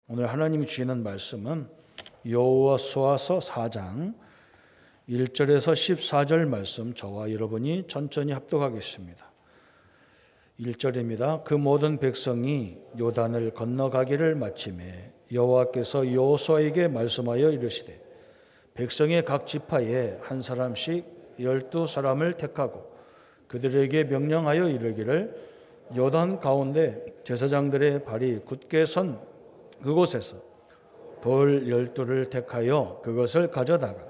오늘 하나님이 주시는 말씀은 여호수아서 4장 1절에서 14절 말씀, 저와 여러분이 천천히 합독하겠습니다. 1절입니다. 그 모든 백성이 요단을 건너가기를 마치매 여호와께서 여호수아에게 말씀하여 이르시되 백성의 각 지파에 한 사람씩 12사람을 택하고 그들에게 명령하여 이르기를 요단 가운데 제사장들의 발이 굳게 선 그곳에서 돌 12를 택하여 그것을 가져다가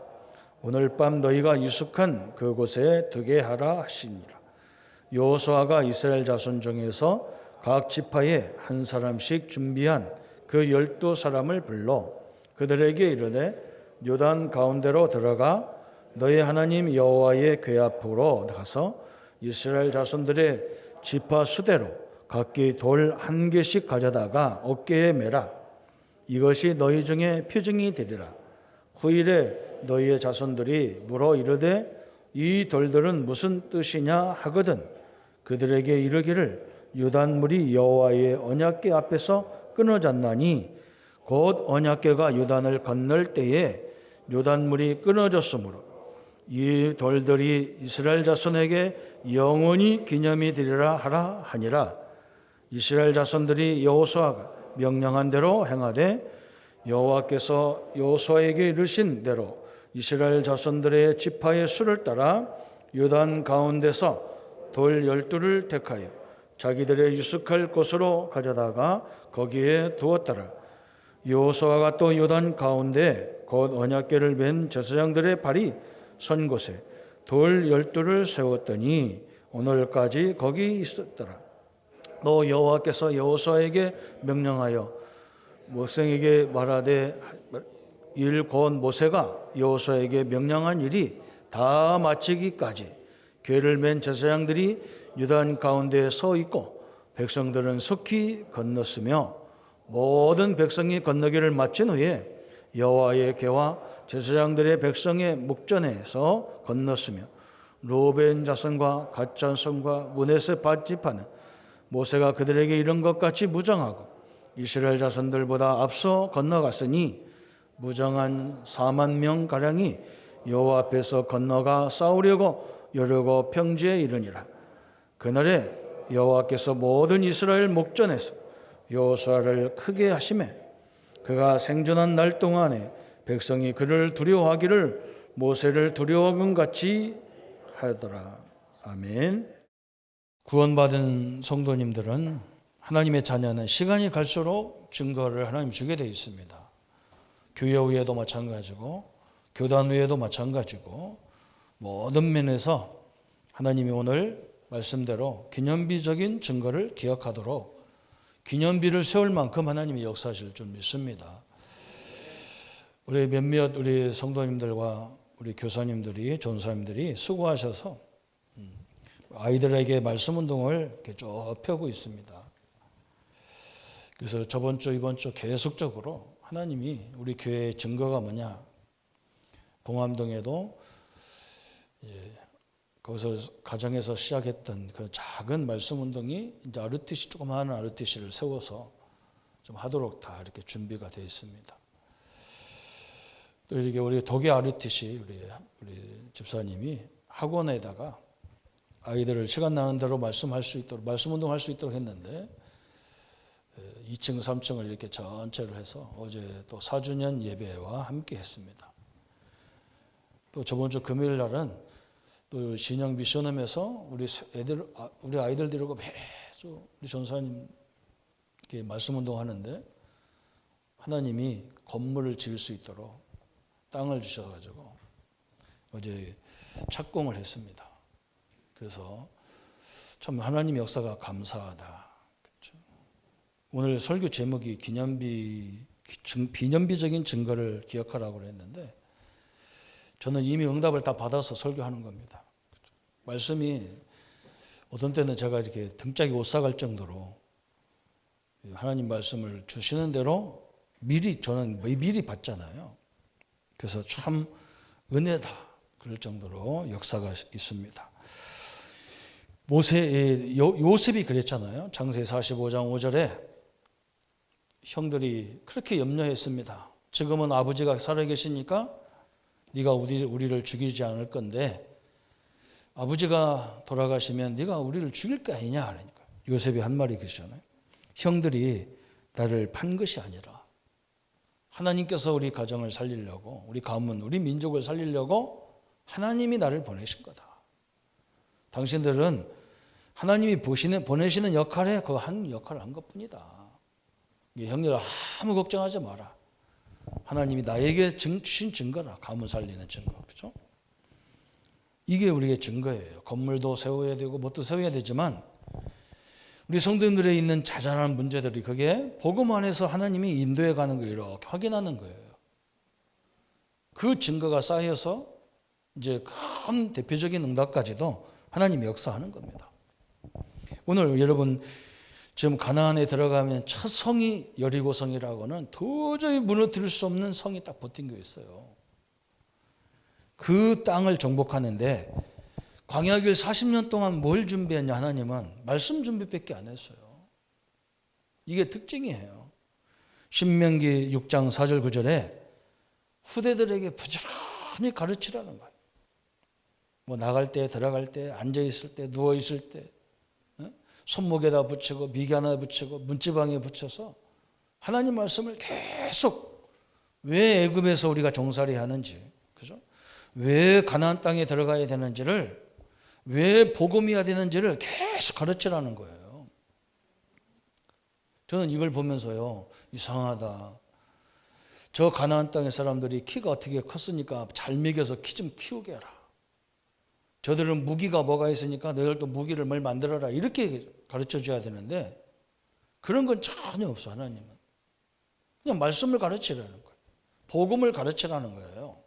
오늘 밤 너희가 유숙한 그곳에 두게 하라 하시니라. 여호수아가 이스라엘 자손 중에서 각 지파에 한 사람씩 준비한 그 12사람을 불러 그들에게 이르되 요단 가운데로 들어가 너희 하나님 여호와의 궤 앞으로 가서 이스라엘 자손들의 지파 수대로 각기 돌 1개씩 가져다가 어깨에 매라. 이것이 너희 중에 표징이 되리라. 후일에 너희의 자손들이 물어 이르되 이 돌들은 무슨 뜻이냐 하거든 그들에게 이르기를 요단물이 여호와의 언약궤 앞에서 끊어졌나니 곧 언약궤가 요단을 건널 때에 요단물이 끊어졌으므로 이 돌들이 이스라엘 자손에게 영원히 기념이 되리라 하라 하니라. 이스라엘 자손들이 여호수아가 명령한 대로 행하되 여호와께서 여호수아에게 이르신 대로 이스라엘 자손들의 지파의 수를 따라 요단 가운데서 돌 12를 택하여 자기들의 유숙할 곳으로 가져다가 거기에 두었더라. 여호수아가 또 요단 가운데 곧 언약궤를 맨 제사장들의 발이 선 곳에 돌 12를 세웠더니 오늘까지 거기 있었더라. 또 여호와께서 여호수아에게 명령하여 모세에게 말하되 일 곧 모세가 여호수아에게 명령한 일이 다 마치기까지 궤를 맨 제사장들이 요단 가운데에 서 있고 백성들은 속히 건넜으며 모든 백성이 건너기를 마친 후에 여호와의 궤와 제사장들의 백성의 목전에서 건넜으며 루벤 자손과 갓 자손과 므낫세 밭 지파는 모세가 그들에게 이런 것 같이 무장하고 이스라엘 자손들보다 앞서 건너갔으니 무장한 4만 명 가량이 여호와 앞에서 건너가 싸우려고 여리고 평지에 이르니라. 그날에 여호와께서 모든 이스라엘 목전에서 여호수아를 크게 하시매 그가 생존한 날 동안에 백성이 그를 두려워하기를 모세를 두려워하건 같이 하더라. 아멘. 구원받은 성도님들은 하나님의 자녀는 시간이 갈수록 증거를 하나님 주게 되어 있습니다. 교회 후에도 마찬가지고 교단 후에도 마찬가지고 모든 면에서 하나님이 오늘 말씀대로 기념비적인 증거를 기억하도록 기념비를 세울 만큼 하나님이 역사하실 줄 믿습니다. 우리 몇몇 우리 성도님들과 우리 교사님들이 전사님들이 수고하셔서 아이들에게 말씀 운동을 이렇게 쭉 펴고 있습니다. 그래서 저번 주 이번 주 계속적으로 하나님이 우리 교회의 증거가 뭐냐? 봉암동에도 거기서 가정에서 시작했던 그 작은 말씀 운동이 이제 RTC 조그마한 RTC를 세워서 좀 하도록 다 이렇게 준비가 되어 있습니다. 또 이렇게 우리 독일 RTC 우리 집사님이 학원에다가 아이들을 시간 나는 대로 말씀할 수 있도록 말씀 운동할 수 있도록 했는데 2층, 3층을 이렇게 전체를 해서 어제 또 4주년 예배와 함께 했습니다. 또 저번 주 금요일 날은 또 신영 미션홈에서 우리 아이들 데리고 매주 우리 전사님 말씀 운동하는데 하나님이 건물을 지을 수 있도록 땅을 주셔가지고 어제 착공을 했습니다. 그래서 참 하나님 역사가 감사하다. 그렇죠? 오늘 설교 제목이 기념비적인 증거를 기억하라고 했는데 저는 이미 응답을 다 받아서 설교하는 겁니다. 그렇죠? 말씀이 어떤 때는 제가 이렇게 등짝이 오싹할 정도로 하나님 말씀을 주시는 대로 저는 미리 받잖아요. 그래서 참 은혜다 그럴 정도로 역사가 있습니다. 요셉이 그랬잖아요. 창세기 45장 5절에 형들이 그렇게 염려했습니다. 지금은 아버지가 살아계시니까 네가 우리를 죽이지 않을 건데 아버지가 돌아가시면 네가 우리를 죽일 거 아니냐. 그러니까 요셉이 한 말이 그러잖아요. 형들이 나를 판 것이 아니라 하나님께서 우리 가정을 살리려고, 우리 가문, 우리 민족을 살리려고 하나님이 나를 보내신 거다. 당신들은 하나님이 보내시는 역할에 그 한 역할을 한 것뿐이다. 형들 아무 걱정하지 마라. 하나님이 나에게 주신 증거라. 가문 살리는 증거. 그렇죠? 이게 우리의 증거예요. 건물도 세워야 되고 뭣도 세워야 되지만 우리 성도님들에 있는 자잘한 문제들이 그게 복음 안에서 하나님이 인도해 가는 거 이렇게 확인하는 거예요. 그 증거가 쌓여서 이제 큰 대표적인 응답까지도 하나님이 역사하는 겁니다. 오늘 여러분 지금 가나안에 들어가면 첫 성이 여리고성이라고는 도저히 무너뜨릴 수 없는 성이 딱 버틴 게 있어요. 그 땅을 정복하는데 광야길 40년 동안 뭘 준비했냐 하나님은 말씀 준비밖에 안 했어요. 이게 특징이에요. 신명기 6장 4절 9절에 후대들에게 부지런히 가르치라는 거예요. 뭐 나갈 때 들어갈 때 앉아있을 때 누워있을 때 손목에다 붙이고 미간에 붙이고 문지방에 붙여서 하나님 말씀을 계속 왜 애굽에서 우리가 종살이 하는지, 그죠? 왜 가나안 땅에 들어가야 되는지를, 왜 복음이어야 되는지를 계속 가르치라는 거예요. 저는 이걸 보면서요, 이상하다. 저 가나안 땅의 사람들이 키가 어떻게 컸으니까 잘 먹여서 키 좀 키우게 해라. 저들은 무기가 뭐가 있으니까 너희들도 무기를 뭘 만들어라. 이렇게 가르쳐 줘야 되는데 그런 건 전혀 없어. 하나님은 그냥 말씀을 가르치라는 거예요. 복음을 가르치라는 거예요.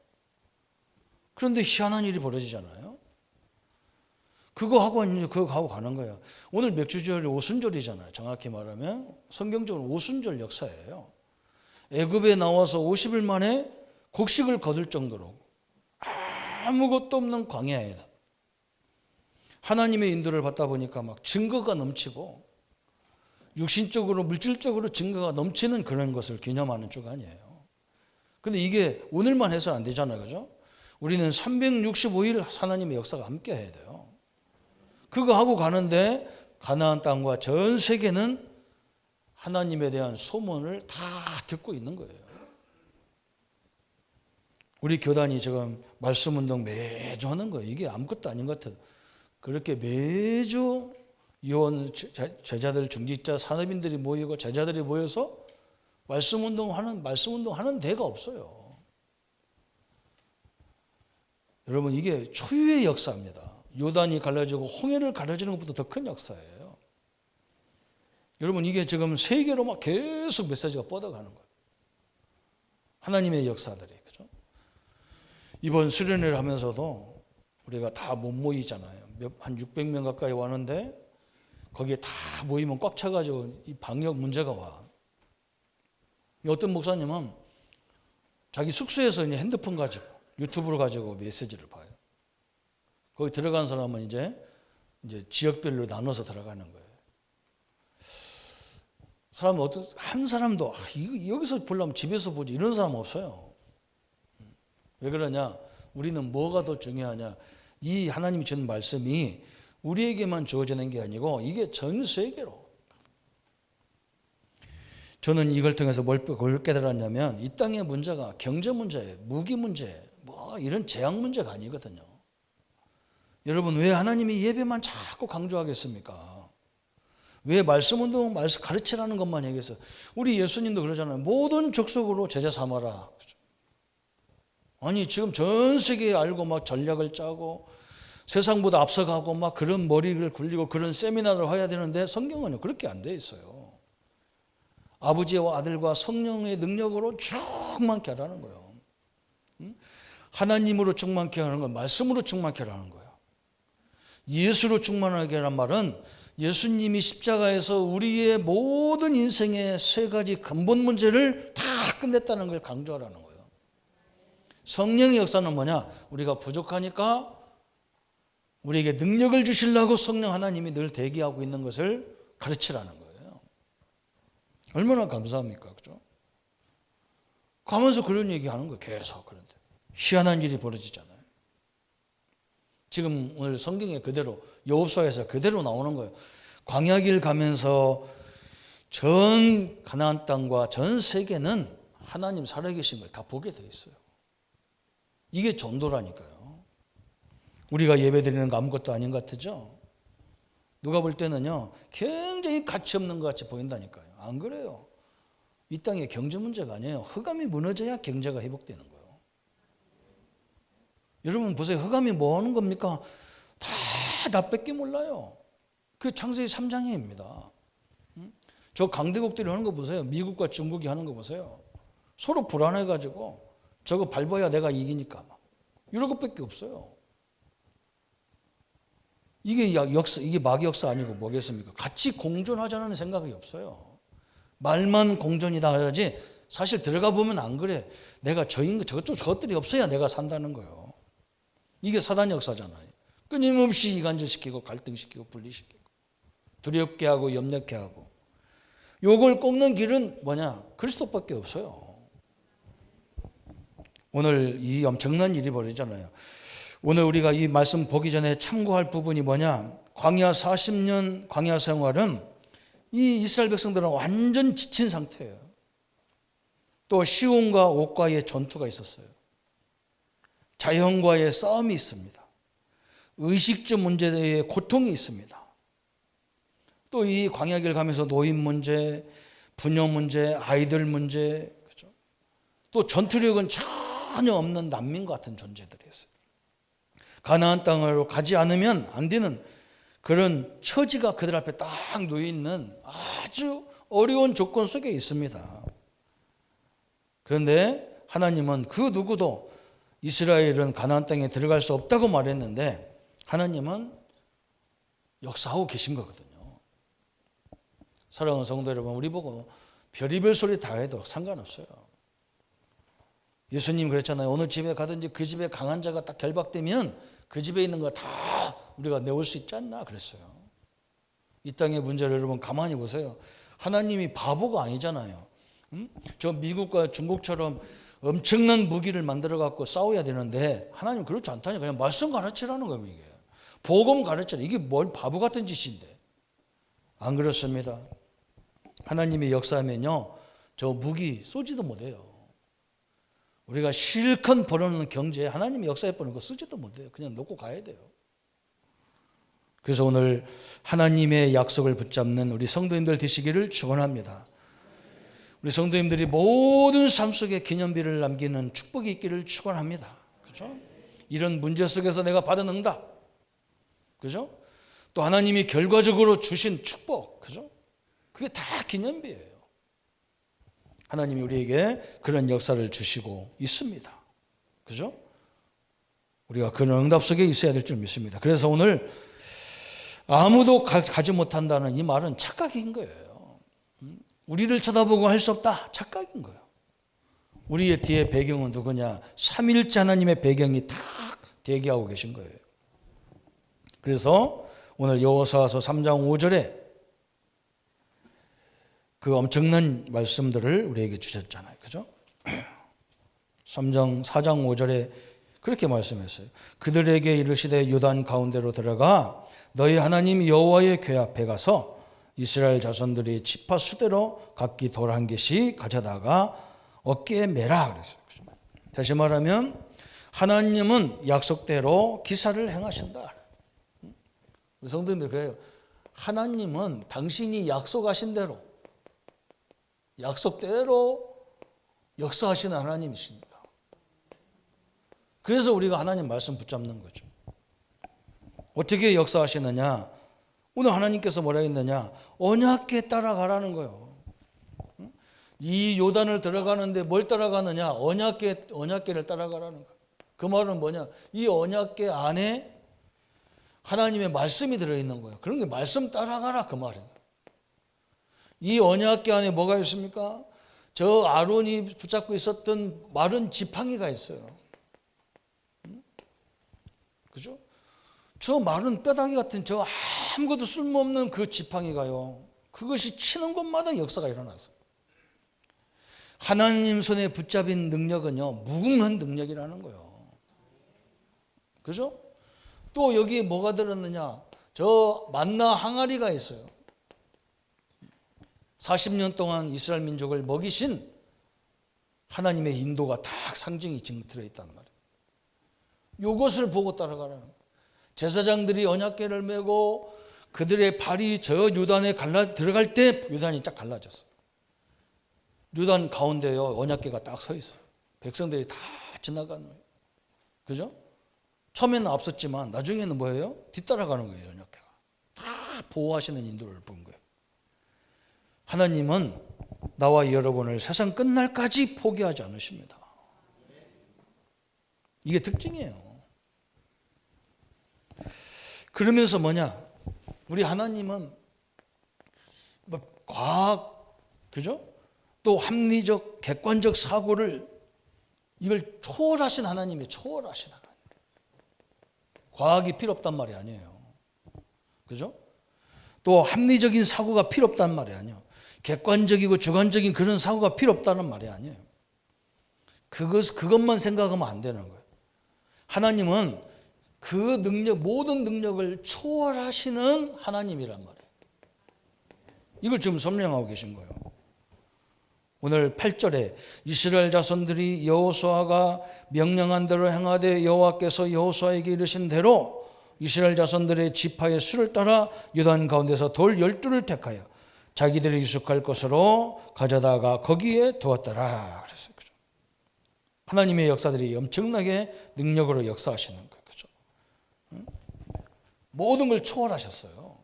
그런데 희한한 일이 벌어지잖아요. 그거 하고 가는 거예요. 오늘 맥주절이 오순절이잖아요. 정확히 말하면 성경적으로 오순절 역사예요. 애굽에 나와서 50일 만에 곡식을 거둘 정도로 아무것도 없는 광야에서 하나님의 인도를 받다 보니까 막 증거가 넘치고 육신적으로 물질적으로 증거가 넘치는 그런 것을 기념하는 주간이에요. 근데 이게 오늘만 해서는 안 되잖아요. 그죠? 우리는 365일 하나님의 역사가 함께 해야 돼요. 그거 하고 가는데 가나안 땅과 전 세계는 하나님에 대한 소문을 다 듣고 있는 거예요. 우리 교단이 지금 말씀 운동 매주 하는 거예요. 이게 아무것도 아닌 것 같아요. 그렇게 매주 요원 제자들 중직자 산업인들이 모이고 제자들이 모여서 말씀 운동하는 데가 없어요. 여러분 이게 초유의 역사입니다. 요단이 갈라지고 홍해를 가려지는 것보다 더 큰 역사예요. 여러분 이게 지금 세계로 막 계속 메시지가 뻗어가는 거예요. 하나님의 역사들이. 그죠? 이번 수련회를 하면서도 우리가 다 못 모이잖아요. 한 600명 가까이 왔는데 거기에 다 모이면 꽉 차가지고 이 방역 문제가 와. 어떤 목사님은 자기 숙소에서 이제 핸드폰 가지고 유튜브를 가지고 메시지를 봐요. 거기 들어간 사람은 이제 지역별로 나눠서 들어가는 거예요. 한 사람도 여기서 보려면 집에서 보지 이런 사람 없어요. 왜 그러냐? 우리는 뭐가 더 중요하냐? 이 하나님이 주는 말씀이 우리에게만 주어지는 게 아니고 이게 전 세계로. 저는 이걸 통해서 뭘 깨달았냐면 이 땅의 문제가 경제 문제, 무기 문제, 뭐 이런 재앙 문제가 아니거든요. 여러분 왜 하나님이 예배만 자꾸 강조하겠습니까? 왜 말씀 운동 가르치라는 것만 얘기해서 우리 예수님도 그러잖아요. 모든 족속으로 제자 삼아라. 아니 지금 전 세계에 알고 막 전략을 짜고 세상보다 앞서가고 막 그런 머리를 굴리고 그런 세미나를 해야 되는데 성경은 그렇게 안 돼 있어요. 아버지와 아들과 성령의 능력으로 충만케 하라는 거예요. 하나님으로 충만케 하는 건 말씀으로 충만케 하라는 거예요. 예수로 충만하게 하란 말은 예수님이 십자가에서 우리의 모든 인생의 세 가지 근본 문제를 다 끝냈다는 걸 강조하라는 거예요. 성령의 역사는 뭐냐? 우리가 부족하니까 우리에게 능력을 주시려고 성령 하나님이 늘 대기하고 있는 것을 가르치라는 거예요. 얼마나 감사합니까? 그죠? 가면서 그런 얘기하는 거예요. 계속. 그런데 희한한 일이 벌어지잖아요. 지금 오늘 성경에 그대로 여호수아에서 그대로 나오는 거예요. 광야길 가면서 전 가나안 땅과 전 세계는 하나님 살아계신 걸 다 보게 돼 있어요. 이게 전도라니까요. 우리가 예배드리는 거 아무것도 아닌 것 같죠? 누가 볼 때는요, 굉장히 가치 없는 것 같이 보인다니까요. 안 그래요. 이 땅의 경제 문제가 아니에요. 흑암이 무너져야 경제가 회복되는 거예요. 여러분 보세요. 흑암이 뭐 하는 겁니까? 다 나밖에 몰라요. 그 창세기 3장입니다. 저 강대국들이 하는 거 보세요. 미국과 중국이 하는 거 보세요. 서로 불안해가지고 저거 밟아야 내가 이기니까 막 이런 것밖에 없어요. 이게 역사, 이게 막역사 아니고 뭐겠습니까? 같이 공존하자는 생각이 없어요. 말만 공존이다 해야지 사실 들어가 보면 안 그래. 내가 저것들이 없어야 내가 산다는 거예요. 이게 사단 역사잖아요. 끊임없이 이간질시키고 갈등시키고 분리시키고 두렵게 하고 염려케 하고 요걸 꺾는 길은 뭐냐? 그리스도밖에 없어요. 오늘 이 엄청난 일이 벌어지잖아요. 오늘 우리가 이 말씀 보기 전에 참고할 부분이 뭐냐? 광야 40년 광야 생활은 이 이스라엘 백성들은 완전 지친 상태예요. 또 시온과 옥과의 전투가 있었어요. 자연과의 싸움이 있습니다. 의식주 문제에 고통이 있습니다. 또 이 광야길 가면서 노인 문제, 부녀 문제, 아이들 문제, 그렇죠? 또 전투력은 전혀 없는 난민 같은 존재들이었어요. 가나안 땅으로 가지 않으면 안 되는 그런 처지가 그들 앞에 딱 놓여 있는 아주 어려운 조건 속에 있습니다. 그런데 하나님은 그 누구도 이스라엘은 가나안 땅에 들어갈 수 없다고 말했는데 하나님은 역사하고 계신 거거든요. 사랑하는 성도 여러분, 우리 보고 별의별 소리 다 해도 상관없어요. 예수님 그랬잖아요. 어느 집에 가든지 그 집에 강한 자가 딱 결박되면 그 집에 있는 거 다 우리가 내올 수 있지 않나 그랬어요. 이 땅의 문제를 여러분 가만히 보세요. 하나님이 바보가 아니잖아요. 저 미국과 중국처럼 엄청난 무기를 만들어 갖고 싸워야 되는데 하나님 그렇지 않다니 그냥 말씀 가르치라는 겁니다. 이게 복음 가르치라. 이게 뭘 바보 같은 짓인데. 안 그렇습니다. 하나님이 역사하면요 저 무기 쏘지도 못해요. 우리가 실컷 벌어놓는 경제에 하나님이 역사해 보는 거 쓰지도 못해요. 그냥 놓고 가야 돼요. 그래서 오늘 하나님의 약속을 붙잡는 우리 성도님들 되시기를 축원합니다. 우리 성도님들이 모든 삶 속에 기념비를 남기는 축복이 있기를 축원합니다. 그렇죠? 이런 문제 속에서 내가 받은 응답, 그렇죠? 또 하나님이 결과적으로 주신 축복, 그렇죠? 그게 다 기념비예요. 하나님이 우리에게 그런 역사를 주시고 있습니다. 그죠? 우리가 그런 응답 속에 있어야 될 줄 믿습니다. 그래서 오늘 아무도 가지 못한다는 이 말은 착각인 거예요. 우리를 쳐다보고 할 수 없다. 착각인 거예요. 우리의 뒤에 배경은 누구냐? 삼위일체 하나님의 배경이 딱 대기하고 계신 거예요. 그래서 오늘 여호수아서 3장 5절에 그 엄청난 말씀들을 우리에게 주셨잖아요. 그죠? 4장 5절에 그렇게 말씀했어요. 그들에게 이르시되 요단 가운데로 들어가 너희 하나님 여호와의 궤 앞에 가서 이스라엘 자손들이 지파 수대로 각기 돌 한 개씩 가져다가 어깨에 매라 그랬어요. 다시 말하면 하나님은 약속대로 기사를 행하신다. 우리 성도님들 그래요. 하나님은 당신이 약속하신 대로 약속대로 역사하시는 하나님이십니다. 그래서 우리가 하나님 말씀 붙잡는 거죠. 어떻게 역사하시느냐? 오늘 하나님께서 뭐라 했느냐? 언약궤 따라가라는 거예요. 이 요단을 들어가는데 뭘 따라가느냐? 언약궤를 따라가라는 거예요. 그 말은 뭐냐? 이 언약궤 안에 하나님의 말씀이 들어있는 거예요. 그런 게 말씀 따라가라 그 말이에요. 이 언약궤 안에 뭐가 있습니까? 저 아론이 붙잡고 있었던 마른 지팡이가 있어요. 그죠? 저 마른 뼈다귀 같은 저 아무것도 쓸모없는 그 지팡이가요. 그것이 치는 곳마다 역사가 일어났어요. 하나님 손에 붙잡힌 능력은요, 무궁한 능력이라는 거예요. 그죠? 또 여기에 뭐가 들었느냐? 저 만나 항아리가 있어요. 40년 동안 이스라엘 민족을 먹이신 하나님의 인도가 딱 상징이 지금 들어있단 말이에요. 이것을 보고 따라가라는 거예요. 제사장들이 언약궤를 메고 그들의 발이 저 요단에 들어갈 때 요단이 딱 갈라졌어요. 요단 가운데요, 언약궤가 딱 서 있어요. 백성들이 다 지나가는 거예요. 그죠? 처음에는 앞섰지만 나중에는 뭐예요? 뒤따라가는 거예요. 언약궤가 다 보호하시는 인도를 본 거예요. 하나님은 나와 여러분을 세상 끝날까지 포기하지 않으십니다. 이게 특징이에요. 그러면서 뭐냐? 우리 하나님은 뭐 과학, 그죠? 또 합리적, 객관적 사고를 이걸 초월하신 하나님이 초월하신 하나님. 과학이 필요 없단 말이 아니에요. 그죠? 또 합리적인 사고가 필요 없단 말이 아니에요. 객관적이고 주관적인 그런 사고가 필요 없다는 말이 아니에요. 그것만 생각하면 안 되는 거예요. 하나님은 그 능력, 모든 능력을 초월하시는 하나님이란 말이에요. 이걸 지금 설명하고 계신 거예요. 오늘 8절에 이스라엘 자손들이 여호수아가 명령한 대로 행하되 여호와께서 여호수아에게 이르신 대로 이스라엘 자손들의 지파의 수를 따라 요단 가운데서 돌 12를 택하여 자기들이 유숙할 곳으로 가져다가 거기에 두었더라. 그랬어요. 그죠? 하나님의 역사들이 엄청나게 능력으로 역사하시는 거예요. 그죠? 모든 걸 초월하셨어요.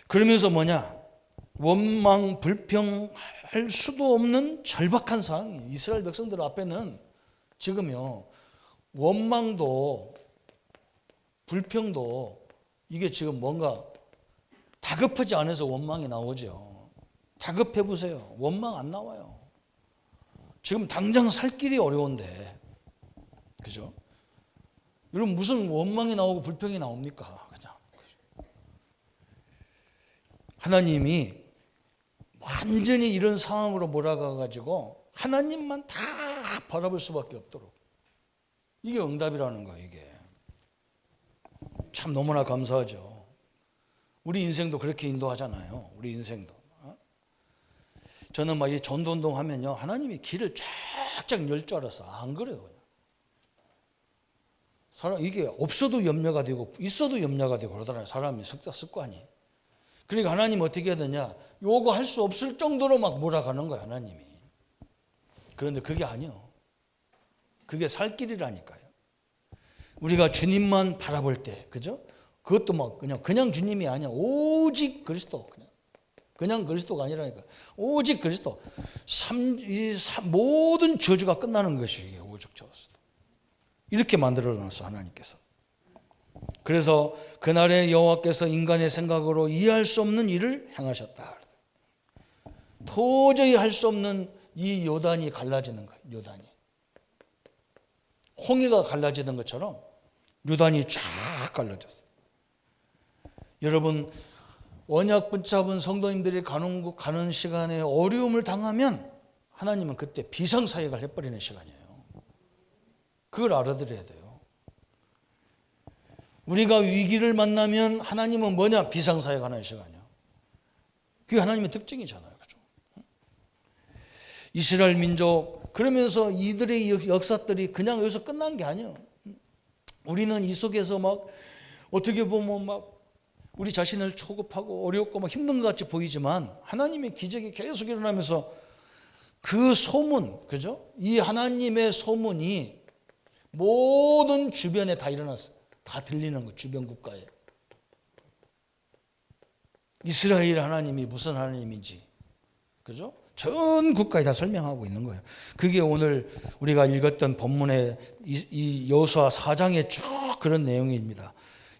그러면서 뭐냐? 원망, 불평할 수도 없는 절박한 상황이에요. 이스라엘 백성들 앞에는 지금요, 원망도 불평도 이게 지금 뭔가 다급하지 않아서 원망이 나오죠. 다급해 보세요. 원망 안 나와요. 지금 당장 살 길이 어려운데, 그죠? 여러분 무슨 원망이 나오고 불평이 나옵니까? 그냥 하나님이 완전히 이런 상황으로 몰아가가지고 하나님만 다 바라볼 수밖에 없도록, 이게 응답이라는 거예요. 이게 참 너무나 감사하죠. 우리 인생도 그렇게 인도하잖아요. 우리 인생도. 저는 막 이 전도운동 하면요, 하나님이 길을 쫙쫙 열 줄 알았어. 안 그래요. 그냥. 사람 이게 없어도 염려가 되고 있어도 염려가 되고 그러더라고요. 사람이 습관이. 그러니까 하나님 어떻게 해야 되냐? 요거 할 수 없을 정도로 막 몰아가는 거야, 하나님이. 그런데 그게 아니요. 그게 살 길이라니까요. 우리가 주님만 바라볼 때, 그죠? 그것도 막 그냥 주님이 아니야. 오직 그리스도. 그냥 그리스도가 아니라니까. 오직 그리스도. 모든 저주가 끝나는 것이 이게 오직 저주. 이렇게 만들어 놨어, 하나님께서. 그래서 그날에 여호와께서 인간의 생각으로 이해할 수 없는 일을 행하셨다. 도저히 할 수 없는 이 요단이 갈라지는 거예요. 요단이. 홍해가 갈라지는 것처럼 요단이 쫙 갈라졌어요. 여러분, 언약 붙잡은 성도님들이 가는 시간에 어려움을 당하면 하나님은 그때 비상사역을 해버리는 시간이에요. 그걸 알아들어야 돼요. 우리가 위기를 만나면 하나님은 뭐냐? 비상사역하는 시간이야. 그게 하나님의 특징이잖아요. 그죠? 이스라엘 민족, 그러면서 이들의 역사들이 그냥 여기서 끝난 게 아니에요. 우리는 이 속에서 막 어떻게 보면 막 우리 자신을 초급하고 어렵고 막 힘든 것 같이 보이지만 하나님의 기적이 계속 일어나면서 그 소문, 그죠? 이 하나님의 소문이 모든 주변에 다 일어났어요. 다 들리는 거, 주변 국가에. 이스라엘 하나님이 무슨 하나님인지, 그죠? 전 국가에 다 설명하고 있는 거예요. 그게 오늘 우리가 읽었던 본문의 이 여호수아 4장의 쭉 그런 내용입니다.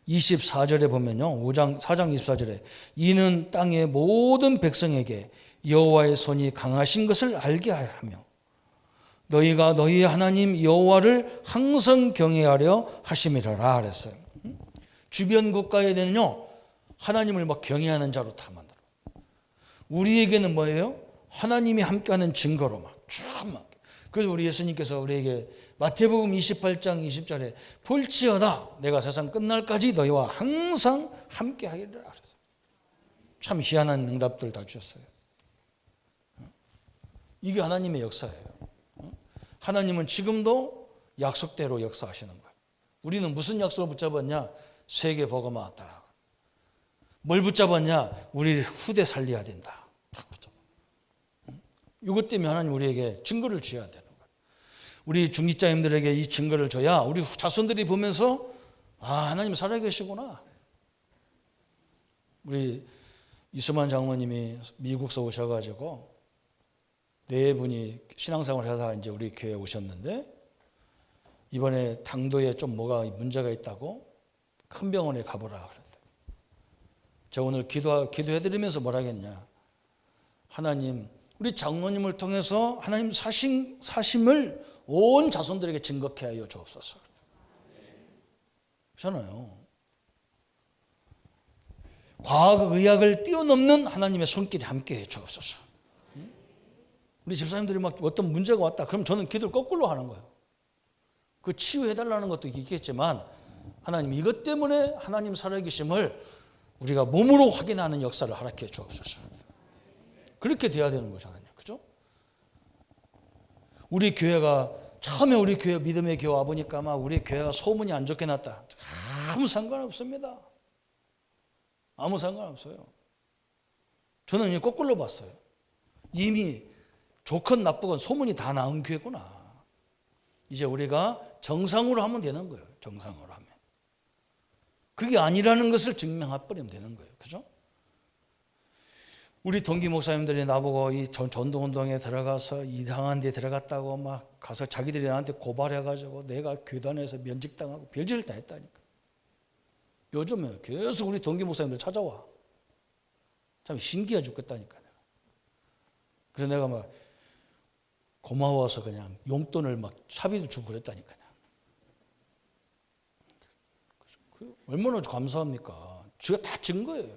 24절에 보면요, 4장 24절에 이는 땅의 모든 백성에게 여호와의 손이 강하신 것을 알게 하며 너희가 너희의 하나님 여호와를 항상 경외하려 하심이라라 그랬어요. 주변 국가에는요, 하나님을 막 경외하는 자로 다 만들어. 우리에게는 뭐예요? 하나님이 함께하는 증거로 막. 그래서 우리 예수님께서 우리에게 마태복음 28장 20절에 볼지어다 내가 세상 끝날까지 너희와 항상 함께하리라 그랬어요. 참 희한한 응답들 다 주셨어요. 이게 하나님의 역사예요. 하나님은 지금도 약속대로 역사하시는 거예요. 우리는 무슨 약속을 붙잡았냐? 세계 복음화 딱. 뭘 붙잡았냐? 우리 후대 살려야 된다. 딱 붙잡아. 이것 때문에 하나님 우리에게 증거를 줘야 되는 거예요. 우리 중직자님들에게 이 증거를 줘야 우리 자손들이 보면서 하나님 살아계시구나. 우리 이수만 장모님이 미국에서 오셔가지고 네 분이 신앙생활을 하다가 이제 우리 교회에 오셨는데 이번에 당도에 좀 뭐가 문제가 있다고 큰 병원에 가보라 그랬대요. 제가 오늘 기도해드리면서 뭐라 하겠냐. 하나님 우리 장로님을 통해서 하나님 사심을 온 자손들에게 증거케 하여 주옵소서. 그렇잖아요. 과학 의학을 뛰어넘는 하나님의 손길이 함께 해 주옵소서. 우리 집사님들이 막 어떤 문제가 왔다. 그럼 저는 기도를 거꾸로 하는 거예요. 그 치유해달라는 것도 있겠지만 하나님 이것 때문에 하나님 살아계심을 우리가 몸으로 확인하는 역사를 허락해 주옵소서. 그렇게 돼야 되는 거잖아요. 그죠? 우리 교회가 처음에 우리 교회 믿음의 교회 와보니까 막 우리 교회가 소문이 안 좋게 났다. 아무 상관없습니다. 아무 상관없어요. 저는 이제 거꾸로 봤어요. 이미 좋건 나쁘건 소문이 다 나온 교회구나. 이제 우리가 정상으로 하면 되는 거예요. 정상으로 하면. 그게 아니라는 것을 증명해버리면 되는 거예요. 그죠? 우리 동기 목사님들이 나보고 이 전도운동에 들어가서 이상한 데 들어갔다고 막 가서 자기들이 나한테 고발해가지고 내가 교단에서 면직당하고 별짓을 다 했다니까. 요즘에 계속 우리 동기 목사님들 찾아와. 참 신기해 죽겠다니까요. 그래서 내가 막 고마워서 그냥 용돈을 막 사비도 주고 그랬다니까요. 얼마나 감사합니까? 제가 다 증거예요.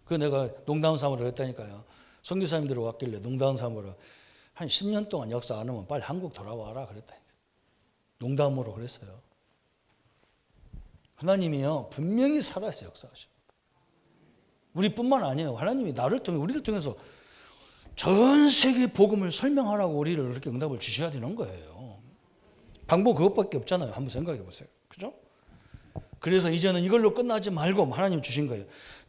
그 내가 농담 삼으로 했다니까요. 선교사님들이 왔길래 농담 삼으로 한 10년 동안 역사 안 하면 빨리 한국 돌아와라 그랬다니까요. 농담으로 그랬어요. 하나님이요 분명히 살아서 역사하십니다. 우리뿐만 아니에요. 하나님이 나를 통해 우리를 통해서 전 세계 복음을 설명하라고 우리를 그렇게 응답을 주셔야 되는 거예요. 방법 그것밖에 없잖아요. 한번 생각해 보세요. 그죠? 그래서 이제는 이걸로 끝나지 말고 하나님 주신 거예요.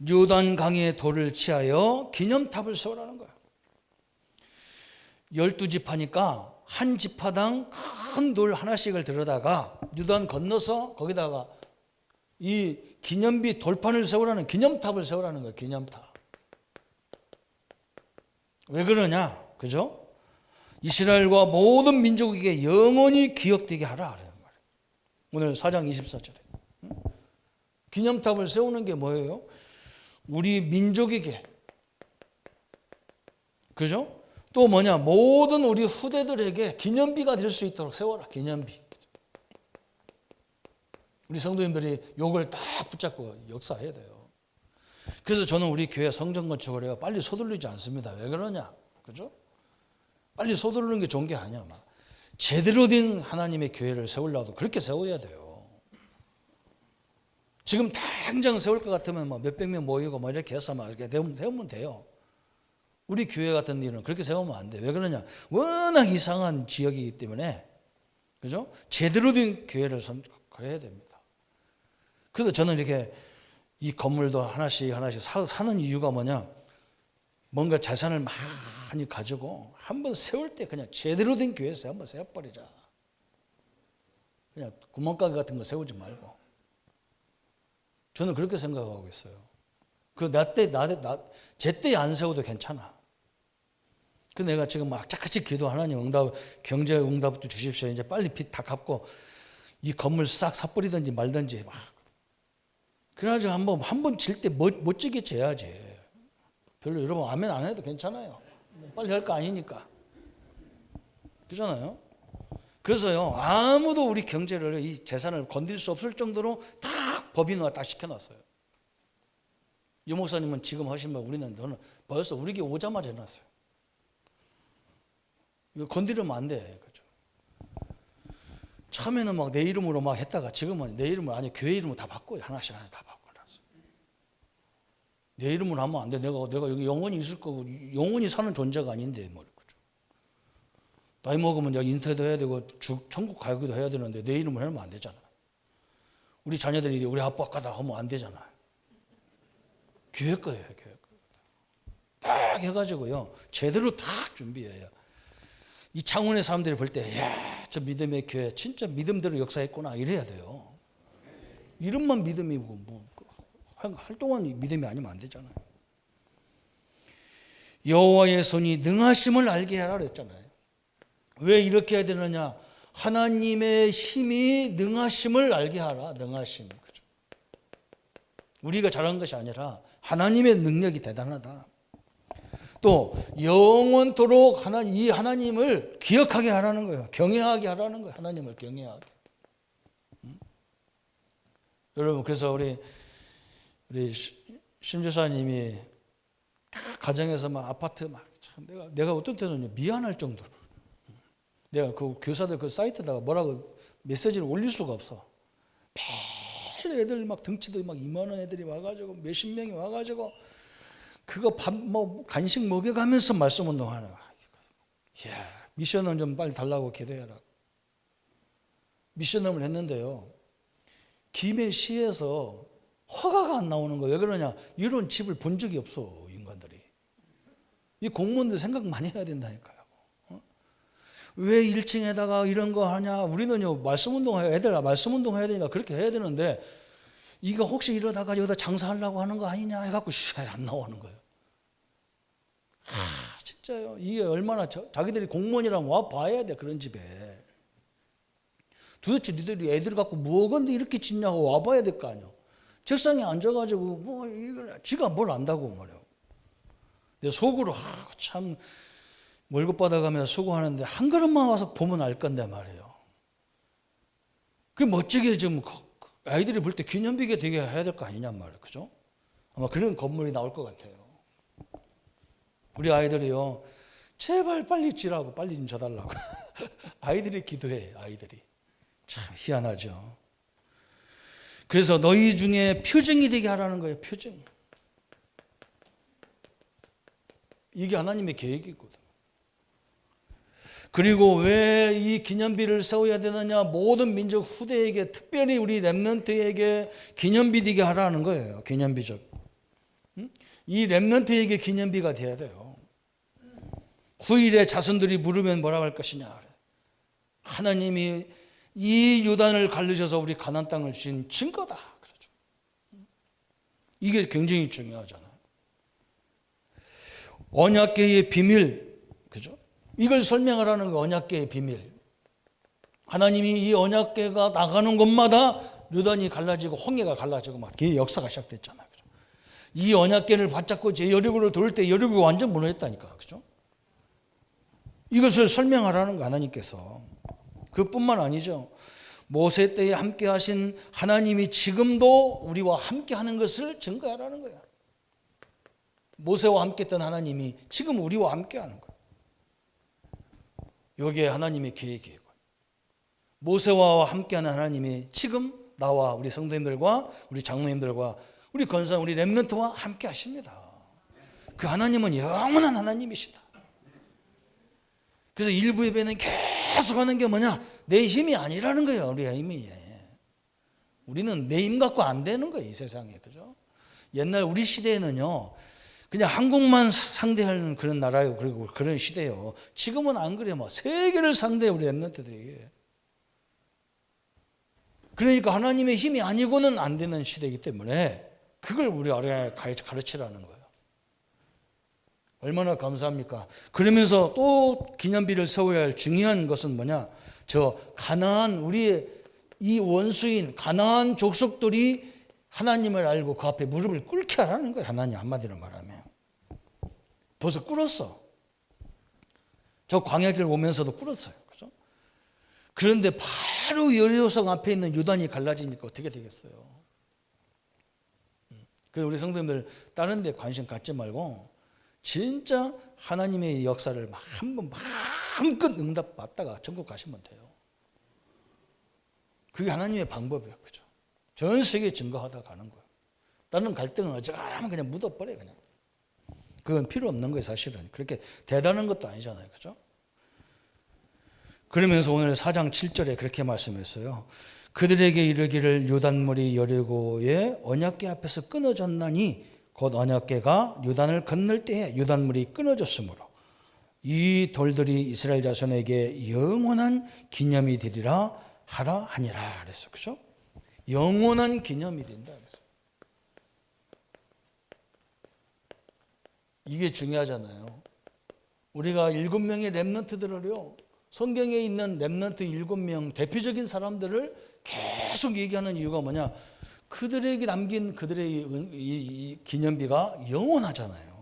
요단 강의 돌을 취하여 기념탑을 세우라는 거예요. 12지파니까 한 지파당 큰 돌 하나씩을 들여다가 요단 건너서 거기다가 이 기념비 돌판을 세우라는 기념탑을 세우라는 거예요. 기념탑. 왜 그러냐? 그죠? 이스라엘과 모든 민족에게 영원히 기억되게 하라. 오늘 4장 24절에. 기념탑을 세우는 게 뭐예요? 우리 민족에게. 그죠? 또 뭐냐? 모든 우리 후대들에게 기념비가 될 수 있도록 세워라. 기념비. 우리 성도님들이 요걸 딱 붙잡고 역사해야 돼요. 그래서 저는 우리 교회 성전 건축을 해요. 빨리 서두르지 않습니다. 왜 그러냐? 그죠? 빨리 서두르는 게 좋은 게 아니야. 막. 제대로 된 하나님의 교회를 세우려도 그렇게 세워야 돼요. 지금 당장 세울 것 같으면 뭐 몇백 명 모이고 뭐 이렇게 해서 막 이렇게 세우면 돼요. 우리 교회 같은 일은 그렇게 세우면 안 돼. 왜 그러냐? 워낙 이상한 지역이기 때문에. 그죠? 제대로 된 교회를 선택해야 됩니다. 그래서 저는 이렇게 이 건물도 하나씩 사는 이유가 뭐냐? 뭔가 재산을 많이 가지고 한번 세울 때 그냥 제대로 된 교회에서 한번 세워버리자. 그냥 구멍가게 같은 거 세우지 말고. 저는 그렇게 생각하고 있어요. 그 제 때에 안 세워도 괜찮아. 그 내가 지금 막 악착같이 기도 하나님 응답, 경제 응답도 주십시오. 이제 빨리 빚 다 갚고 이 건물 싹 사버리든지 말든지 막. 그래가지고 한번 질 때 멋지게 재야지. 별로 여러분 아멘 안 해도 괜찮아요. 빨리 할 거 아니니까. 그렇잖아요. 그래서요 아무도 우리 경제를 이 재산을 건들 수 없을 정도로 딱 법인화 딱 시켜놨어요. 유 목사님은 지금 하신 말 저는 벌써 우리 교회 오자마자 해놨어요. 이거 건드리면 안 돼. 그죠? 처음에는 막 내 이름으로 막 했다가 지금은 내 이름을 아니 교회 이름으로 다 바꿔요. 하나씩 다 바꿔놨어. 내 이름으로 하면 안 돼. 내가 여기 영원히 있을 거고 영원히 사는 존재가 아닌데 뭐 그죠? 나이 먹으면 내가 인터도 해야 되고 천국 가기도 해야 되는데 내 이름을 하면 안 되잖아. 우리 자녀들이 우리 아빠 가다 하면 안 되잖아요. 교회 거예요, 교회 거. 딱 해가지고요, 제대로 딱 준비해요. 이 창원의 사람들이 볼 때, 야, 저 믿음의 교회 진짜 믿음대로 역사했구나 이래야 돼요. 이름만 믿음이고 뭐 활동한 믿음이 아니면 안 되잖아요. 여호와의 손이 능하심을 알게 하라 그랬잖아요. 왜 이렇게 해야 되느냐? 하나님의 힘이 능하심을 알게 하라. 능하심. 그죠? 우리가 잘한 것이 아니라 하나님의 능력이 대단하다. 또 영원토록 이 하나님을 기억하게 하라는 거예요. 경외하게 하라는 거예요. 하나님을 경외하게. 여러분, 그래서 우리 심주사님이 가정에서 막 아파트 막 참 내가 어떤 때는 미안할 정도로 내가 그 교사들 그 사이트에다가 뭐라고 메시지를 올릴 수가 없어. 매일 애들 막 덩치도 막 이만한 애들이 와가지고 몇십 명이 와가지고 그거 밥 뭐 간식 먹여가면서 말씀 운동하는 거야. 이야, 미션을 좀 빨리 달라고 기도해라. 미션을 했는데요. 김해 시에서 허가가 안 나오는 거예요. 왜 그러냐? 이런 집을 본 적이 없어, 인간들이. 이 공무원들 생각 많이 해야 된다니까요. 왜 1층에다가 이런 거 하냐? 우리는요, 말씀 운동해야, 애들 말씀 운동해야 되니까 그렇게 해야 되는데, 이거 혹시 이러다가 여기다 장사하려고 하는 거 아니냐? 해갖고, 안 나오는 거예요. 진짜요. 이게 얼마나 자기들이 공무원이라면 와 봐야 돼, 그런 집에. 도대체 니들이 애들 갖고 뭐건데 이렇게 짓냐고 와 봐야 될 거 아니야. 책상에 앉아가지고, 뭐, 이걸, 지가 뭘 안다고 말이야. 내 속으로, 참, 월급 받아가면서 수고하는데 한 그릇만 와서 보면 알 건데 말이에요. 그 멋지게 좀 아이들이 볼 때 기념비게 되게 해야 될 거 아니냔 말이에요. 그죠? 아마 그런 건물이 나올 것 같아요. 우리 아이들이요, 제발 빨리 지라고 빨리 좀 줘달라고. 아이들이 기도해, 아이들이. 참 희한하죠. 그래서 너희 중에 표징이 되게 하라는 거예요, 표징. 이게 하나님의 계획이거든. 그리고 왜 이 기념비를 세워야 되느냐? 모든 민족 후대에게, 특별히 우리 렘넌트에게 기념비 되게 하라는 거예요. 기념비적. 이 렘넌트에게 기념비가 돼야 돼요. 후일에 자손들이 물으면 뭐라고 할 것이냐? 하나님이 이 요단을 갈르셔서 우리 가나안 땅을 주신 증거다. 그렇죠. 이게 굉장히 중요하잖아요. 언약궤의 비밀, 그죠? 이걸 설명하라는 거, 언약궤의 비밀. 하나님이 이 언약궤가 나가는 곳마다 요단이 갈라지고 홍해가 갈라지고 막 그 역사가 시작됐잖아요. 그죠? 이 언약궤를 받잡고 제 여리고를 돌 때 여리고가 완전 무너졌다니까, 그죠? 이것을 설명하라는 거, 하나님께서. 그뿐만 아니죠. 모세 때에 함께 하신 하나님이 지금도 우리와 함께 하는 것을 증거하라는 거야. 모세와 함께 했던 하나님이 지금 우리와 함께 하는 거야. 여기에 하나님의 계획이에요. 모세와 함께하는 하나님이 지금 나와 우리 성도님들과 우리 장로님들과 우리 권사, 우리 렘넌트와 함께 하십니다. 그 하나님은 영원한 하나님이시다. 그래서 일부 예배는 계속 하는 게 뭐냐? 내 힘이 아니라는 거예요. 우리의 힘이. 우리는 내 힘 갖고 안 되는 거예요, 이 세상에. 그죠? 옛날 우리 시대에는요, 그냥 한국만 상대하는 그런 나라예요. 그리고 그런 시대예요. 지금은 안 그래요. 막 세계를 상대해, 우리 렘넌트들이. 그러니까 하나님의 힘이 아니고는 안 되는 시대이기 때문에 그걸 우리 아래에 가르치라는 거예요. 얼마나 감사합니까? 그러면서 또 기념비를 세워야 할 중요한 것은 뭐냐? 저 가나안, 우리의 이 원수인 가나안 족속들이 하나님을 알고 그 앞에 무릎을 꿇게 하라는 거예요. 하나님 한마디로 말하면. 벌써 꿇었어. 저 광야길 오면서도 꿇었어요. 그죠? 그런데 바로 여리고성 앞에 있는 요단이 갈라지니까 어떻게 되겠어요? 그래서 우리 성도님들 다른 데 관심 갖지 말고 진짜 하나님의 역사를 한번 마음껏 응답 받다가 천국 가시면 돼요. 그게 하나님의 방법이에요. 그죠? 전 세계에 증거하다 가는 거예요. 다른 갈등은 어쩌면 그냥 묻어버려요. 그냥. 그건 필요 없는 거예요. 사실은. 그렇게 대단한 것도 아니잖아요. 그죠? 그러면서 오늘 4장 7절에 그렇게 말씀했어요. 그들에게 이르기를 요단물이 여리고의 언약궤 앞에서 끊어졌나니 곧 언약궤가 요단을 건널 때에 요단물이 끊어졌으므로 이 돌들이 이스라엘 자손에게 영원한 기념이 되리라 하라 하니라 그랬어. 그죠? 영원한 기념이 된다 그랬어. 이게 중요하잖아요. 우리가 7명의 렘넌트들을요, 성경에 있는 렘넌트 7명 대표적인 사람들을 계속 얘기하는 이유가 뭐냐? 그들에게 남긴 그들의 이 기념비가 영원하잖아요.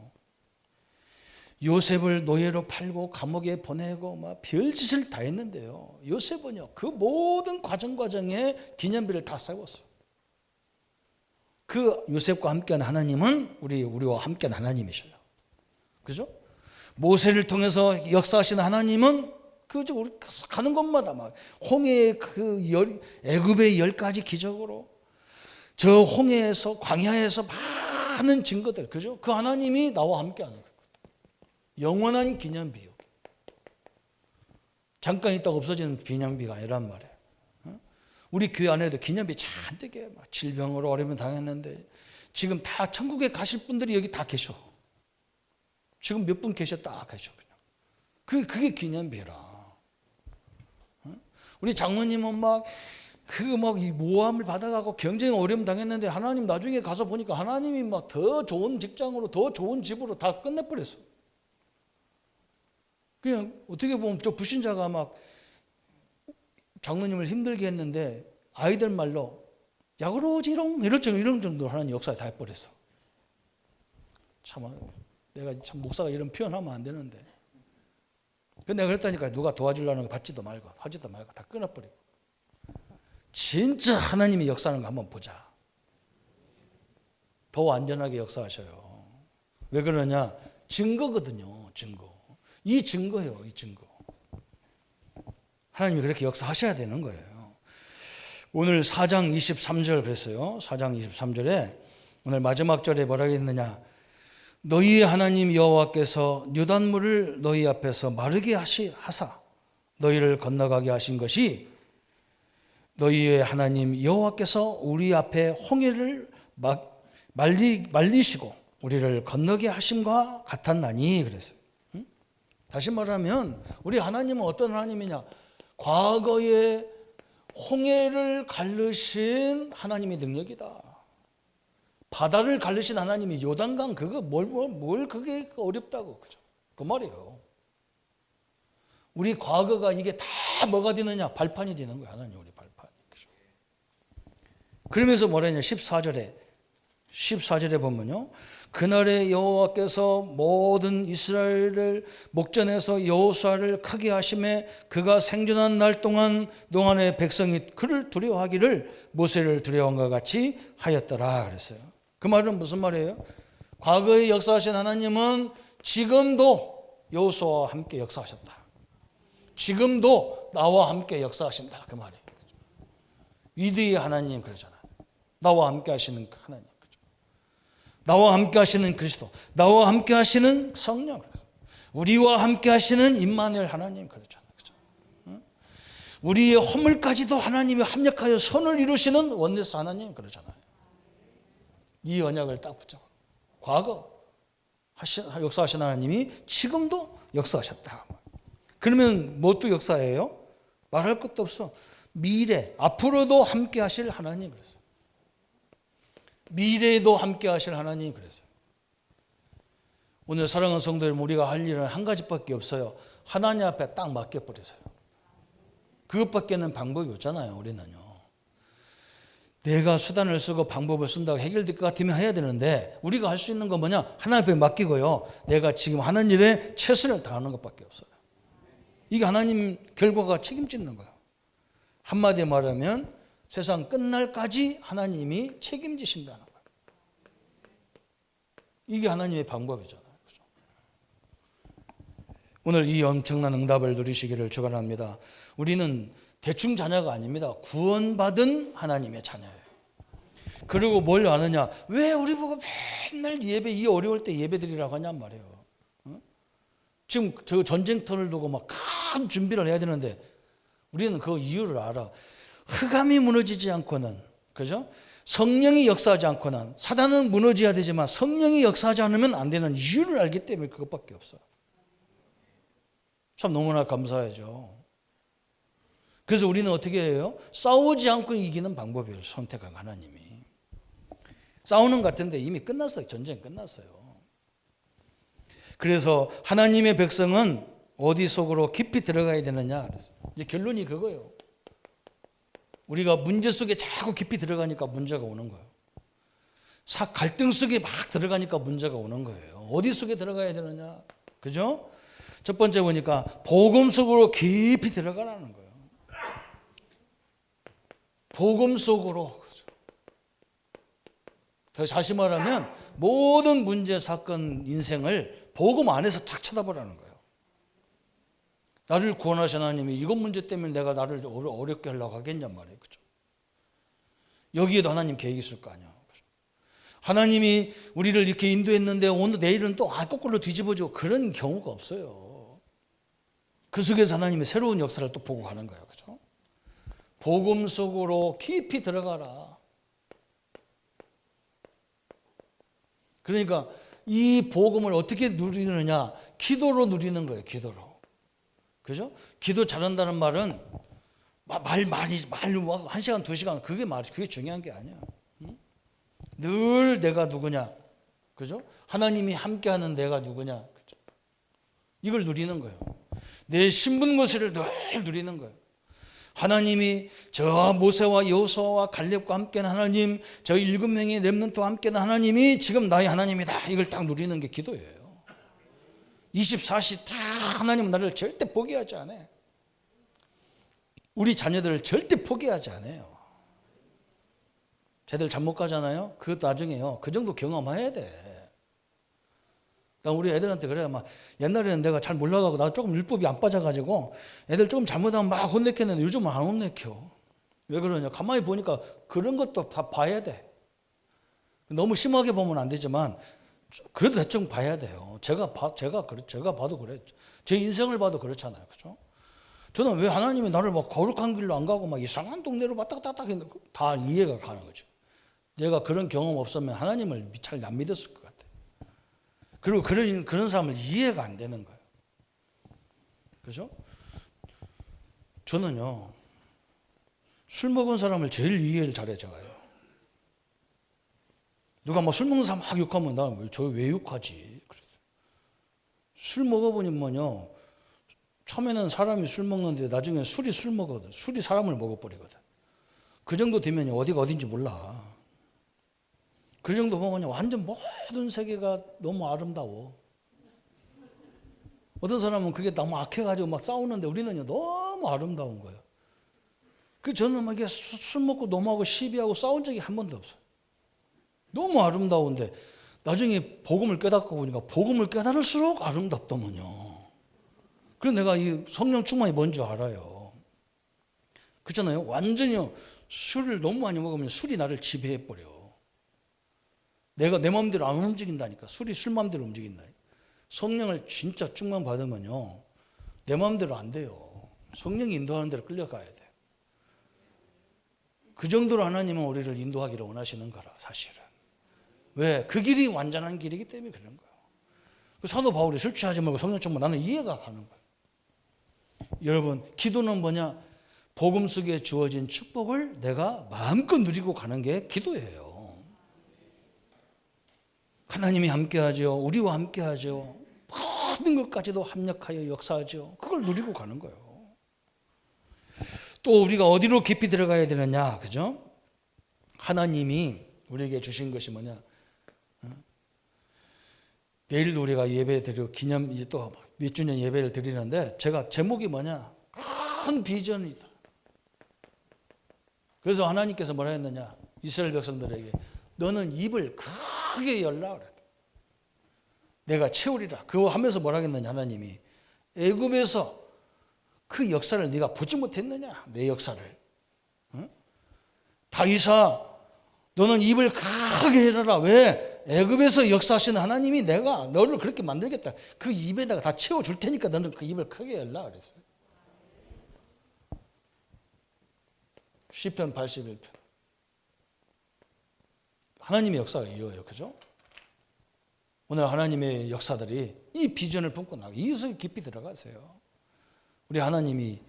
요셉을 노예로 팔고 감옥에 보내고 막 별짓을 다 했는데요. 요셉은요, 그 모든 과정에 기념비를 다 세웠어요. 그 요셉과 함께한 하나님은 우리와 함께한 하나님이셔요. 그죠? 모세를 통해서 역사하시는 하나님은 그저 우리 가는 곳마다 막 홍해의 애굽의 10가지 기적으로 저 홍해에서 광야에서 많은 증거들, 그죠? 그 하나님이 나와 함께하는 거예요. 영원한 기념비. 잠깐 있다가 없어지는 기념비가 아니란 말이에요. 우리 교회 안에도 기념비 잔뜩 막 질병으로 어려움을 당했는데 지금 다 천국에 가실 분들이 여기 다 계셔. 지금 몇 분 계셨다 계셔. 그냥. 그게 기념비라. 우리 장모님은 이 모함을 받아가고 경쟁 어려움 당했는데 하나님 나중에 가서 보니까 하나님이 막 더 좋은 직장으로 더 좋은 집으로 다 끝내버렸어. 그냥 어떻게 보면 저 불신자가 막 장모님을 힘들게 했는데 아이들 말로 야구로지롱 이런 정도로 하나님 역사에 다 해버렸어. 참 내가 참 목사가 이런 표현하면 안 되는데. 근데 내가 그랬다니까. 누가 도와주려는 거 받지도 말고 하지도 말고 다 끊어버리고. 진짜 하나님이 역사하는 거 한번 보자. 더 완전하게 역사하셔요. 왜 그러냐? 증거거든요. 증거. 이 증거예요. 이 증거. 하나님이 그렇게 역사하셔야 되는 거예요. 오늘 4장 23절 그랬어요. 4장 23절에 오늘 마지막 절에 뭐라고 했느냐? 너희의 하나님 여호와께서 요단물을 너희 앞에서 마르게 하사 너희를 건너가게 하신 것이 너희의 하나님 여호와께서 우리 앞에 홍해를 말리시고 우리를 건너게 하심과 같았나니 그랬어요. 다시 말하면 우리 하나님은 어떤 하나님이냐? 과거에 홍해를 갈르신 하나님의 능력이다. 바다를 갈르신 하나님이 요단강 그거 뭘 그게 어렵다고 그죠? 그 말이에요. 우리 과거가 이게 다 뭐가 되느냐? 발판이 되는 거예요. 하나님 우리 발판이. 그죠? 그러면서 뭐라냐? 14절에 보면요. 그날에 여호와께서 모든 이스라엘을 목전에서 여호수아를 크게 하심에 그가 생존한 날 동안의 백성이 그를 두려워하기를 모세를 두려워한 것 같이 하였더라 그랬어요. 그 말은 무슨 말이에요? 과거에 역사하신 하나님은 지금도 여호수아와 함께 역사하셨다. 지금도 나와 함께 역사하신다. 그 말이에요. 위대의 하나님 그러잖아요. 나와 함께 하시는 하나님. 나와 함께 하시는 그리스도, 나와 함께 하시는 성령, 우리와 함께 하시는 임마누엘 하나님 그러잖아요. 그렇죠? 우리의 허물까지도 하나님이 합력하여 선을 이루시는 원네스 하나님 그러잖아요. 이 언약을 딱 붙잡고 과거 역사하신 하나님이 지금도 역사하셨다. 그러면 뭐 또 역사예요? 말할 것도 없어. 미래, 앞으로도 함께 하실 하나님 그랬어요. 미래에도 함께 하실 하나님 그랬어요. 오늘 사랑하는 성도 여러분, 우리가 할 일은 한 가지밖에 없어요. 하나님 앞에 딱 맡겨버리세요. 그것밖에는 방법이 없잖아요. 우리는요. 내가 수단을 쓰고 방법을 쓴다고 해결될 것 같으면 해야 되는데 우리가 할 수 있는 건 뭐냐? 하나님 앞에 맡기고요. 내가 지금 하는 일에 최선을 다하는 것밖에 없어요. 이게 하나님 결과가 책임지는 거예요. 한마디로 말하면 세상 끝날까지 하나님이 책임지신다는 거예요. 이게 하나님의 방법이잖아요. 그렇죠? 오늘 이 엄청난 응답을 누리시기를 축원합니다. 우리는 대충 자녀가 아닙니다. 구원받은 하나님의 자녀예요. 그리고 뭘 아느냐? 왜 우리 보고 맨날 예배, 이 어려울 때 예배 드리라고 하냔 말이에요. 지금 저 전쟁터를 두고 막 큰 준비를 해야 되는데 우리는 그 이유를 알아. 흑암이 무너지지 않고는, 그죠? 성령이 역사하지 않고는, 사단은 무너져야 되지만 성령이 역사하지 않으면 안 되는 이유를 알기 때문에 그것밖에 없어요. 참 너무나 감사하죠. 그래서 우리는 어떻게 해요? 싸우지 않고 이기는 방법을 선택한 하나님이. 싸우는 것 같은데 이미 끝났어요. 전쟁 끝났어요. 그래서 하나님의 백성은 어디 속으로 깊이 들어가야 되느냐? 이제 결론이 그거예요. 우리가 문제 속에 자꾸 깊이 들어가니까 문제가 오는 거예요. 갈등 속에 막 들어가니까 문제가 오는 거예요. 어디 속에 들어가야 되느냐? 그죠? 첫 번째 보니까 복음 속으로 깊이 들어가라는 거예요. 복음 속으로. 다시 말하면 모든 문제, 사건, 인생을 복음 안에서 탁 쳐다보라는 거예요. 나를 구원하신 하나님이 이것 문제 때문에 내가 나를 어렵게 하려고 하겠냔 말이에요. 그죠? 여기에도 하나님 계획이 있을 거 아니에요. 하나님이 우리를 이렇게 인도했는데 오늘 내일은 또 거꾸로 뒤집어지고 그런 경우가 없어요. 그 속에서 하나님의 새로운 역사를 또 보고 가는 거예요. 그죠? 복음 속으로 깊이 들어가라. 그러니까 이 복음을 어떻게 누리느냐? 기도로 누리는 거예요. 기도로. 그죠? 기도 잘한다는 말은 말 1시간, 2시간 그게 중요한 게 아니야. 응? 늘 내가 누구냐? 그죠? 하나님이 함께하는 내가 누구냐? 그죠? 이걸 누리는 거예요. 내 신분고시를 늘 누리는 거예요. 하나님이 저 모세와 여호수아와 갈렙과 함께한 하나님, 저 7명의 렘넌트와 함께한 하나님이 지금 나의 하나님이다. 이걸 딱 누리는 게 기도예요. 24시 다 하나님은 나를 절대 포기하지 않아요. 우리 자녀들을 절대 포기하지 않아요. 쟤들 잠 못 가잖아요. 그 나중에요. 그 정도 경험해야 돼. 우리 애들한테 그래요. 막 옛날에는 내가 잘 몰라가고 나 조금 율법이 안 빠져가지고 애들 조금 잘못하면 막 혼내켰는데 요즘은 안 혼내켜. 왜 그러냐? 가만히 보니까 그런 것도 다 봐야 돼. 너무 심하게 보면 안 되지만 그래도 대충 봐야 돼요. 제가 봐도 그래. 제 인생을 봐도 그렇잖아요. 그죠? 저는 왜 하나님이 나를 막 거룩한 길로 안 가고 막 이상한 동네로 왔다 갔다 했는데 다 이해가 가는 거죠. 내가 그런 경험 없으면 하나님을 잘 안 믿었을 것 같아요. 그리고 그런 사람을 이해가 안 되는 거예요. 그죠? 저는요, 술 먹은 사람을 제일 이해를 잘해, 제가요. 누가 뭐 술 먹는 사람 막 욕하면 나 저 왜 욕하지? 술 먹어보니 뭐냐? 처음에는 사람이 술 먹는데 나중에 술이 술 먹거든. 술이 사람을 먹어버리거든. 그 정도 되면 어디가 어딘지 몰라. 그 정도 보면 완전 모든 세계가 너무 아름다워. 어떤 사람은 그게 너무 악해가지고 막 싸우는데 우리는 너무 아름다운 거예요. 그 저는 막 술 먹고 놈하고 시비하고 싸운 적이 한 번도 없어요. 너무 아름다운데 나중에 복음을 깨닫고 보니까 복음을 깨달을수록 아름답더만요. 그래서 내가 이 성령 충만이 뭔지 알아요. 그렇잖아요. 완전히 술을 너무 많이 먹으면 술이 나를 지배해버려. 내가 내 마음대로 안 움직인다니까. 술이 술 마음대로 움직인다니까. 성령을 진짜 충만 받으면요, 내 마음대로 안 돼요. 성령이 인도하는 대로 끌려가야 돼요. 그 정도로 하나님은 우리를 인도하기를 원하시는 거라, 사실은. 왜? 그 길이 완전한 길이기 때문에 그런 거예요. 사도 바울이 술 취하지 말고 성령 충만, 나는 이해가 가는 거예요. 여러분, 기도는 뭐냐? 복음 속에 주어진 축복을 내가 마음껏 누리고 가는 게 기도예요. 하나님이 함께하죠. 우리와 함께하죠. 모든 것까지도 합력하여 역사하죠. 그걸 누리고 가는 거예요. 또 우리가 어디로 깊이 들어가야 되느냐, 그죠? 하나님이 우리에게 주신 것이 뭐냐? 내일도 우리가 예배 드리고 기념 이제 또 몇 주년 예배를 드리는데 제가 제목이 뭐냐? 큰 비전이다. 그래서 하나님께서 뭐라 했느냐? 이스라엘 백성들에게 너는 입을 크게 열라 그랬다. 내가 채우리라. 그거 하면서 뭐라 했느냐? 하나님이 애굽에서 그 역사를 네가 보지 못했느냐? 내 역사를. 응? 다윗아, 너는 입을 크게 열어라. 왜? 애굽에서 역사하시는 하나님이 내가 너를 그렇게 만들겠다. 그 입에다가 다 채워줄 테니까 너는 그 입을 크게 열라 그랬어요. 시편 81편. 하나님의 역사가 이어요. 그죠? 오늘 하나님의 역사들이 이 비전을 품고 나가. 이것에 깊이 들어가세요. 우리 하나님이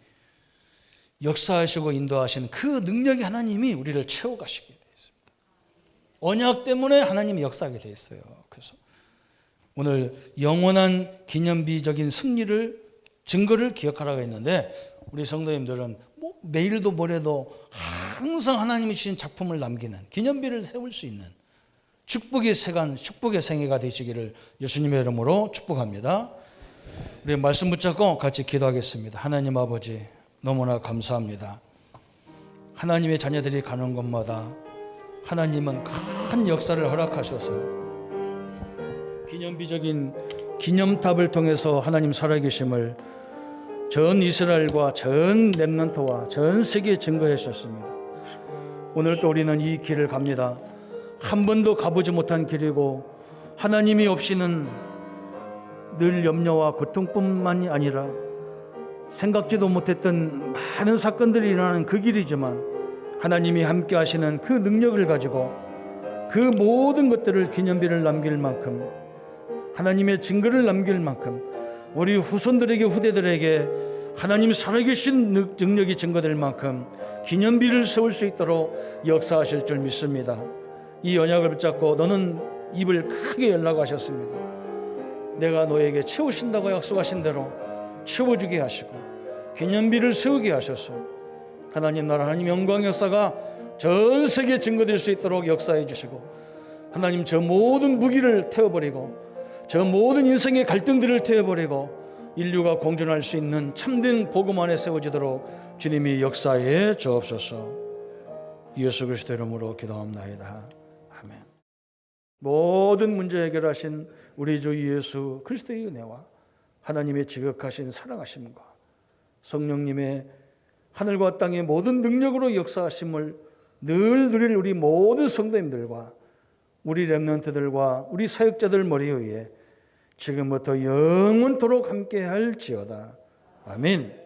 역사하시고 인도하시는 그 능력의 하나님이 우리를 채워가시게 되어 있습니다. 언약 때문에 하나님이 역사하게 되어 있어요. 그래서 오늘 영원한 기념비적인 승리를 증거를 기억하라고 했는데 우리 성도님들은 내일도 모레도 항상 하나님이 주신 작품을 남기는 기념비를 세울 수 있는 축복의 세간, 축복의 생애가 되시기를 예수님의 이름으로 축복합니다. 우리 말씀 붙잡고 같이 기도하겠습니다. 하나님 아버지, 너무나 감사합니다. 하나님의 자녀들이 가는 곳마다 하나님은 큰 역사를 허락하셔서 기념비적인 기념탑을 통해서 하나님 살아계심을 전 이스라엘과 전 렘넌트와 전 세계에 증거해 주셨습니다. 오늘 또 우리는 이 길을 갑니다. 한 번도 가보지 못한 길이고 하나님이 없이는 늘 염려와 고통뿐만이 아니라 생각지도 못했던 많은 사건들이 일어나는 그 길이지만 하나님이 함께 하시는 그 능력을 가지고 그 모든 것들을 기념비를 남길 만큼 하나님의 증거를 남길 만큼 우리 후손들에게 후대들에게 하나님 살아계신 능력이 증거될 만큼 기념비를 세울 수 있도록 역사하실 줄 믿습니다. 이 언약을 붙잡고 너는 입을 크게 열라고 하셨습니다. 내가 너에게 채우신다고 약속하신 대로 채워주게 하시고 기념비를 세우게 하셔서 하나님 나라 하나님 영광 역사가 전 세계에 증거될 수 있도록 역사해 주시고 하나님 저 모든 무기를 태워버리고 저 모든 인생의 갈등들을 태워버리고 인류가 공존할 수 있는 참된 복음 안에 세워지도록 주님이 역사해 주옵소서. 예수 그리스도 이름으로 기도합나이다. 아멘. 모든 문제 해결하신 우리 주 예수 그리스도의 은혜와 하나님의 지극하신 사랑하심과 성령님의 하늘과 땅의 모든 능력으로 역사하심을 늘 누릴 우리 모든 성도님들과 우리 렘넌트들과 우리 사역자들 머리 위에 지금부터 영원토록 함께 할지어다. 아멘.